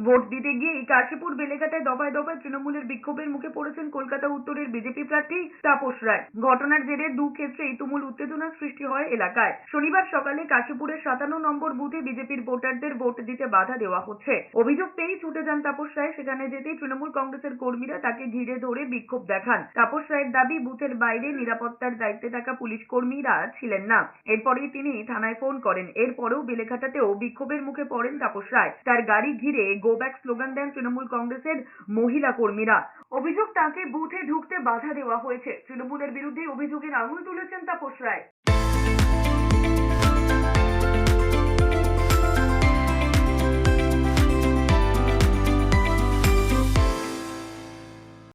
Vote দিতে গিয়ে কাশীপুর বেলেঘাটায় দফায় দফায় তৃণমূলের বিক্ষোভের মুখে পড়েছেন কলকাতা উত্তরের বিজেপি প্রার্থী তাপস রায়। ঘটনার জেরে দু ক্ষেত্রেই তুমুল উত্তেজনার সৃষ্টি হয় এলাকায়। শনিবার সকালে কাশীপুরের 57 নম্বর বুথে বিজেপির ভোটারদের ভোট দিতে বাধা দেওয়া হচ্ছে। অভিযোগ পেয়ে ছুটে যান তাপস রায়। সেখানে যেতেই তৃণমূল কংগ্রেসের কর্মীরা তাকে ঘিরে ধরে বিক্ষোভ দেখান। তাপস রায়ের দাবি, বুথের বাইরে নিরাপত্তার দায়িত্বে থাকা পুলিশ কর্মীরা ছিলেন না। এরপরেই তিনি থানায় ফোন করেন। এরপরেও বেলেঘাটাতেও বিক্ষোভের মুখে পড়েন তাপস রায়। তার গাড়ি ঘিরে গো ব্যাক স্লোগান দেন তৃণমূল কংগ্রেসের মহিলা কর্মীরা। অভিযোগ, তাকে বুথে ঢুকতে বাধা দেওয়া হয়েছে। তৃণমূলের বিরুদ্ধে অভিযোগের আঙুল তুলেছেন তাপস রায়।